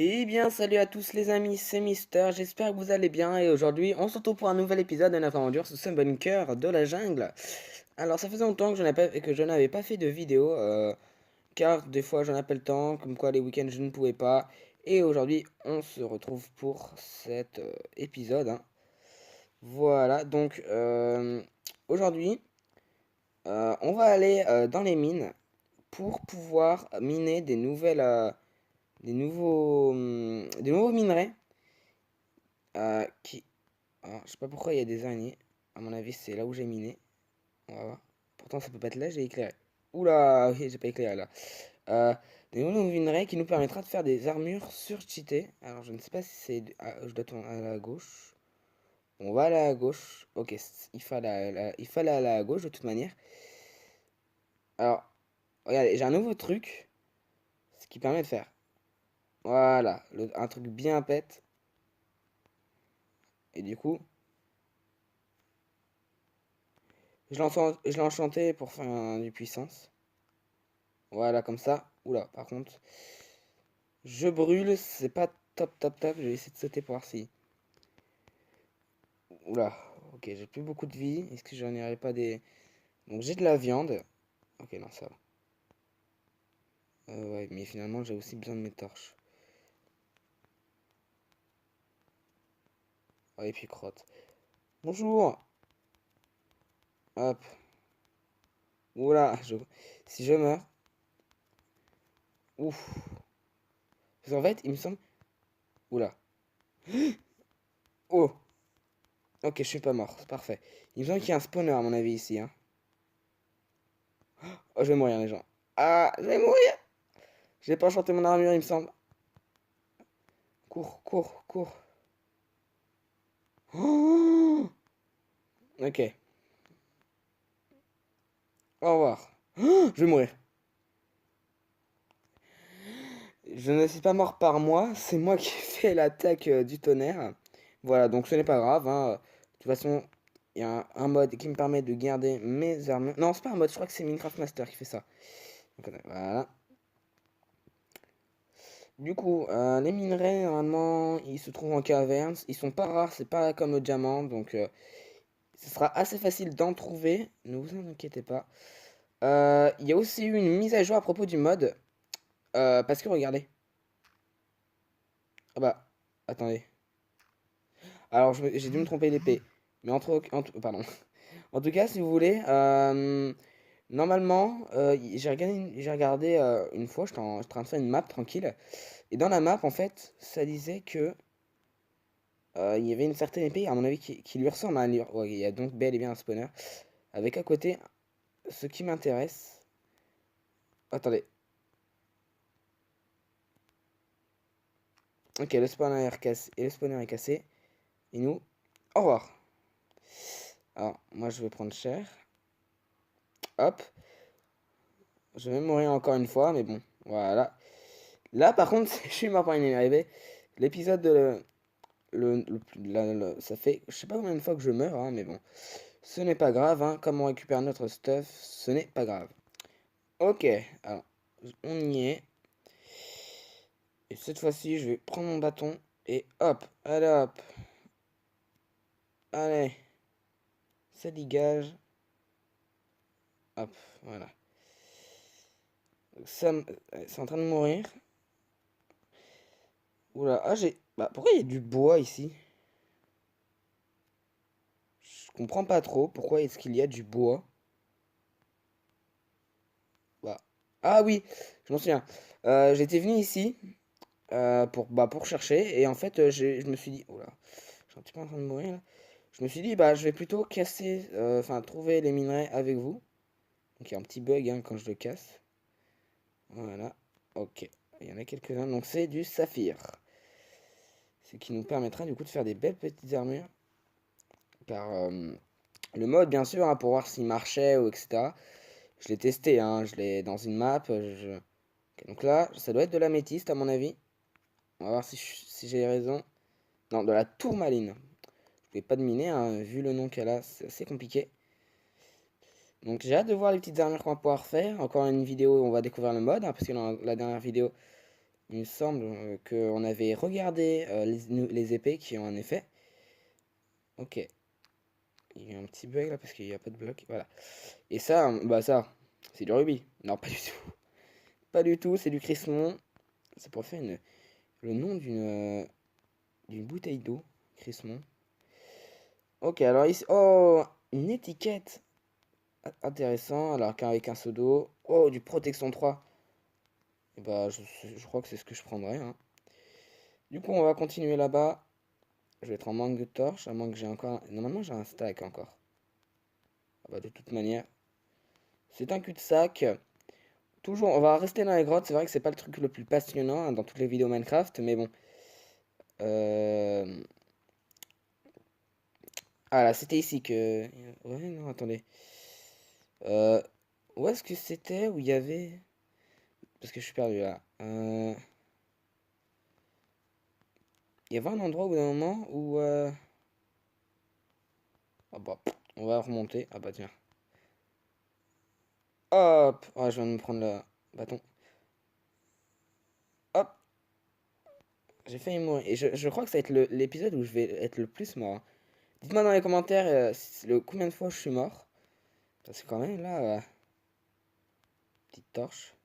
Eh bien, salut à tous les amis, c'est Mister, j'espère que vous allez bien et aujourd'hui on se retrouve pour un nouvel épisode de notre aventure sous ce bunker de la jungle. Alors ça faisait longtemps que je n'avais pas fait de vidéo, car des fois j'en ai pas le temps, comme quoi les week-ends je ne pouvais pas. Et aujourd'hui on se retrouve pour cet épisode, hein. Voilà, donc aujourd'hui on va aller dans les mines pour pouvoir miner des nouveaux minerais. Qui... Alors, je sais pas pourquoi il y a des araignées. À mon avis, c'est là où j'ai miné. On va voir. Pourtant, ça peut pas être là, j'ai éclairé. Oula, oui, j'ai pas éclairé là. Euh, des nouveaux minerais qui nous permettra de faire des armures surcheatées. Alors, je ne sais pas si c'est. Je dois tourner à la gauche. On va aller à la gauche. Ok, il fallait aller à la gauche de toute manière. Alors, regardez, j'ai un nouveau truc. Ce qui permet de faire. Voilà, un truc bien pète. Et du coup, je l'ai enchanté pour faire du puissance. Voilà, comme ça. Oula, par contre, je brûle, c'est pas top. Je vais essayer de sauter pour voir si. Oula, ok, j'ai plus beaucoup de vie. Est-ce que j'en irai pas des. Donc j'ai de la viande. Ok, non, ça va. Ouais, mais finalement, j'ai aussi besoin de mes torches. Ouais, et puis crotte. Bonjour! Hop. Oula, si je meurs. Ouf. Parce qu'en fait, il me semble. Oula. Oh! Ok, je suis pas mort, c'est parfait. Il me semble qu'il y a un spawner à mon avis ici, hein. Oh, je vais mourir, les gens. Ah, je vais mourir! J'ai pas enchanté mon armure, il me semble. Cours. Oh, ok, au revoir. Oh, je vais mourir. Je ne suis pas mort par moi, c'est moi qui ai fait l'attaque du tonnerre. Voilà, donc ce n'est pas grave, hein. De toute façon, il y a un mode qui me permet de garder mes armes. Non, c'est pas un mode, je crois que c'est Minecraft Master qui fait ça. Donc, voilà. Du coup, les minerais, normalement, ils se trouvent en cavernes. Ils sont pas rares, c'est pas comme le diamant, donc ce sera assez facile d'en trouver. Ne vous en inquiétez pas. Il y a aussi eu une mise à jour à propos du mode. Parce que regardez. Ah bah, attendez. Alors, j'ai dû me tromper d'épée. Mais pardon. En tout cas, si vous voulez, normalement, j'ai regardé une fois, j'étais en train de faire une map tranquille. Et dans la map, en fait, ça disait que il y avait une certaine épée, à mon avis, qui lui ressemble à un livre. Ouais, il y a donc bel et bien un spawner. Avec à côté, ce qui m'intéresse. Attendez. Ok, le spawner est cassé. Et le spawner est cassé. Et nous, au revoir. Alors, moi, je vais prendre cher. Hop. Je vais mourir encore une fois, mais bon, voilà. Là, par contre, je suis mort par une arrivée. L'épisode de ça fait, je sais pas combien de fois que je meurs, hein, mais bon, ce n'est pas grave, hein. Comme on récupère notre stuff, ce n'est pas grave. Ok, alors, on y est. Et cette fois-ci, je vais prendre mon bâton et hop, allez, ça dégage. Hop, voilà. Ça, c'est en train de mourir. Oula, ah j'ai, bah pourquoi il y a du bois ici? Je comprends pas trop pourquoi est-ce qu'il y a du bois. Bah. Ah oui, je m'en souviens. J'étais venu ici pour chercher et en fait je me suis dit, oh là, je suis un petit peu en train de mourir là. Je me suis dit bah je vais plutôt casser, enfin trouver les minerais avec vous. Donc il y a un petit bug hein, quand je le casse. Voilà, ok. Il y en a quelques-uns, donc c'est du saphir. Ce qui nous permettra du coup de faire des belles petites armures. Car le mode bien sûr hein, pour voir s'il marchait ou etc. Je l'ai testé, hein, je l'ai dans une map. Ok, donc là, ça doit être de l'améthyste à mon avis. On va voir si j'ai raison. Non, de la tourmaline. Je pouvais pas de miner, hein, vu le nom qu'elle a, c'est assez compliqué. Donc j'ai hâte de voir les petites armures qu'on va pouvoir faire. Encore une vidéo où on va découvrir le mode, hein, parce que dans la dernière vidéo, Il me semble qu'on avait regardé les épées qui ont un effet. Ok. Il y a un petit bug là parce qu'il n'y a pas de bloc. Voilà. Et ça, bah ça, c'est du rubis. Non, pas du tout. Pas du tout, c'est du cristallon. C'est pour faire le nom d'une bouteille d'eau. Cristallon. Ok, alors ici. Oh, une étiquette. Intéressant. Alors qu'avec un seau d'eau. Oh, du protection 3. Et bah, je crois que c'est ce que je prendrais, hein. Du coup, on va continuer là-bas. Je vais être en manque de torches, à moins que j'ai encore. Normalement, j'ai un stack encore. Ah bah, de toute manière, c'est un cul-de-sac. Toujours, on va rester dans les grottes. C'est vrai que c'est pas le truc le plus passionnant hein, dans toutes les vidéos Minecraft, mais bon. Euh... Ah là, c'était ici que. Ouais, non, attendez. Euh... Où est-ce que c'était où il y avait. Parce que je suis perdu là. Il y avait un endroit au bout d'un moment où. Ah bah, on va remonter. Ah bah tiens. Hop! Ah, je viens de me prendre le bâton. Hop! J'ai failli mourir. Et je crois que ça va être l'épisode où je vais être le plus mort, hein. Dites-moi dans les commentaires combien de fois je suis mort. Parce que quand même, là, petite torche.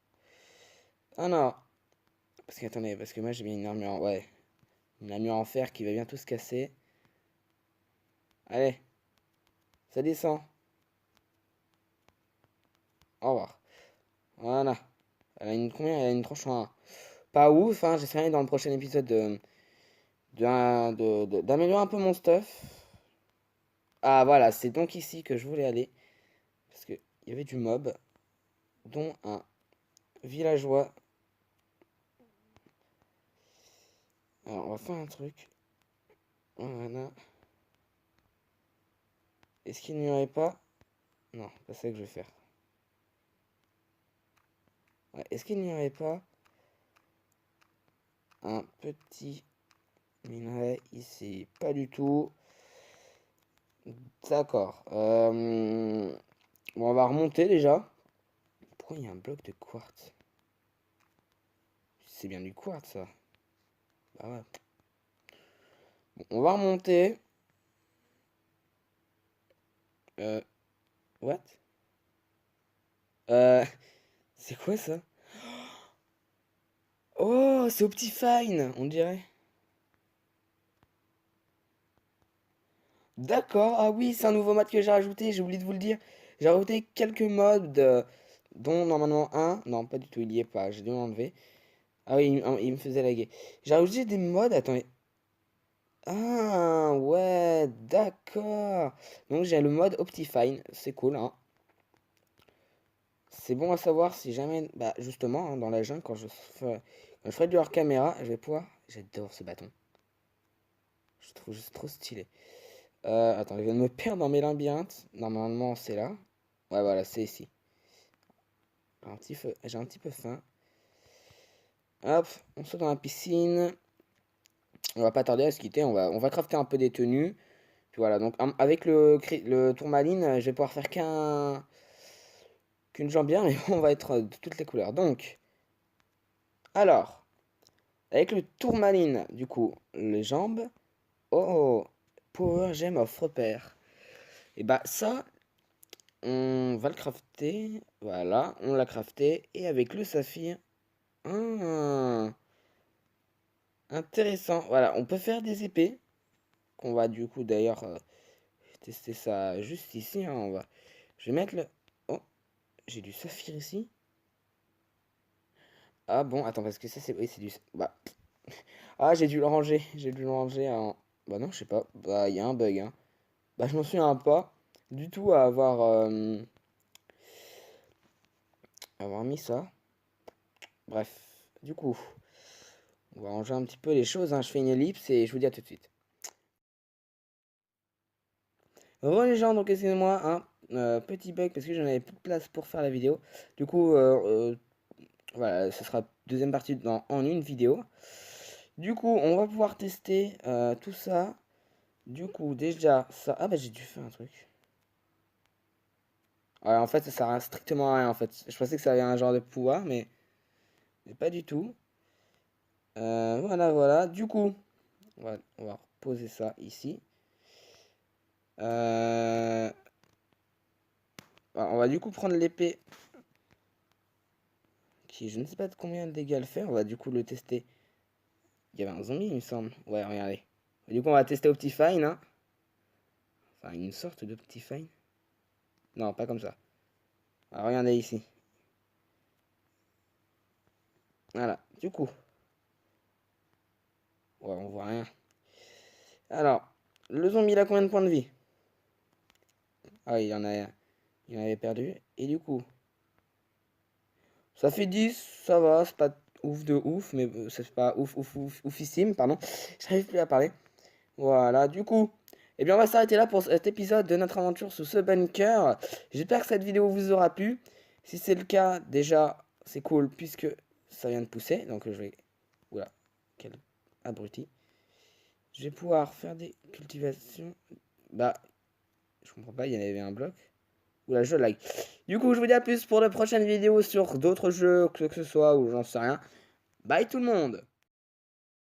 Ah non! Parce que attendez, parce que moi j'ai bien une armure ouais. Une armure en fer qui va bientôt se casser. Allez, ça descend. Au revoir. Voilà. Elle a une combien? Elle a une tranche en un. Pas ouf, hein. J'essaierai dans le prochain épisode d'améliorer un peu mon stuff. Ah voilà, c'est donc ici que je voulais aller. Parce que il y avait du mob, dont un villageois. Alors on va faire un truc. Voilà. Est-ce qu'il n'y aurait pas. Non, pas ça que je vais faire. Ouais, est-ce qu'il n'y aurait pas un petit minerai ici? Pas du tout. D'accord. Bon, on va remonter déjà. Pourquoi il y a un bloc de quartz? C'est bien du quartz ça. Bah ouais. Bon, on va remonter. Euh, what? Euh, c'est quoi ça? Oh, c'est Optifine, on dirait. D'accord, ah oui, c'est un nouveau mode que j'ai rajouté, j'ai oublié de vous le dire. J'ai rajouté quelques modes, dont normalement un. Non, pas du tout, il y est pas, j'ai dû l'enlever. Ah oui, il me faisait laguer. J'ai rajouté des modes, attendez. Ah, ouais, d'accord. Donc j'ai le mode Optifine, c'est cool, hein. C'est bon à savoir si jamais, bah justement, hein, dans la jungle, quand je ferai du hors caméra, je vais pouvoir. J'adore ce bâton. Je trouve juste trop stylé. Attends, je viens de me perdre dans mes labyrinthes. Normalement, c'est là. Ouais, voilà, c'est ici. J'ai un petit peu faim. Hop, on saute dans la piscine. On va pas tarder à se quitter. On va crafter un peu des tenues. Puis voilà, donc avec le tourmaline, je vais pouvoir faire qu'une jambière, mais on va être de toutes les couleurs. Donc, alors, avec le tourmaline, du coup, les jambes. Oh, Power Gem of Repair. Et bah ça, on va le crafter. Voilà, on l'a crafté. Et avec le saphir. Ah, intéressant. Voilà, on peut faire des épées. Qu'on va du coup d'ailleurs tester ça juste ici, hein, je vais mettre le. Oh, j'ai du saphir ici. Ah bon, attends, parce que ça c'est. Oui, c'est du. Bah. Ah, j'ai dû le ranger. J'ai dû le ranger en. Bah non, je sais pas. Bah, il y a un bug, hein. Bah, je m'en souviens pas du tout avoir mis ça. Bref, du coup, on va ranger un petit peu les choses, hein. Je fais une ellipse et je vous dis à tout de suite. Re les gens, donc excusez-moi, hein. Petit bug parce que j'en avais plus de place pour faire la vidéo. Du coup, voilà, ce sera deuxième partie en une vidéo. Du coup, on va pouvoir tester tout ça. Du coup, déjà, ça. Ah bah j'ai dû faire un truc. Ouais, en fait, ça sert strictement à rien en fait. Je pensais que ça avait un genre de pouvoir, mais pas du tout. Voilà. Du coup, on va reposer ça ici. On va du coup prendre l'épée qui, je ne sais pas de combien de dégâts elle fait. On va du coup le tester. Il y avait un zombie, il me semble. Ouais, regardez. Du coup, on va tester Optifine, hein. Enfin, une sorte d'Optifine. Non, pas comme ça. Alors, regardez ici. Voilà, du coup. Ouais, on voit rien. Alors, le zombie, il a combien de points de vie? Ah, il en avait perdu. Et du coup, ça fait 10, ça va, c'est pas ouf de ouf, mais c'est pas oufissime, pardon. J'arrive plus à parler. Voilà, du coup, eh bien, on va s'arrêter là pour cet épisode de notre aventure sous ce bunker. J'espère que cette vidéo vous aura plu. Si c'est le cas, déjà, c'est cool puisque ça vient de pousser. Donc, je vais. Oula, quel abruti. Je vais pouvoir faire des cultivations. Bah, je comprends pas, il y en avait un bloc. Oula, je like. Du coup, je vous dis à plus pour de prochaines vidéos sur d'autres jeux, que ce soit, ou j'en sais rien. Bye tout le monde!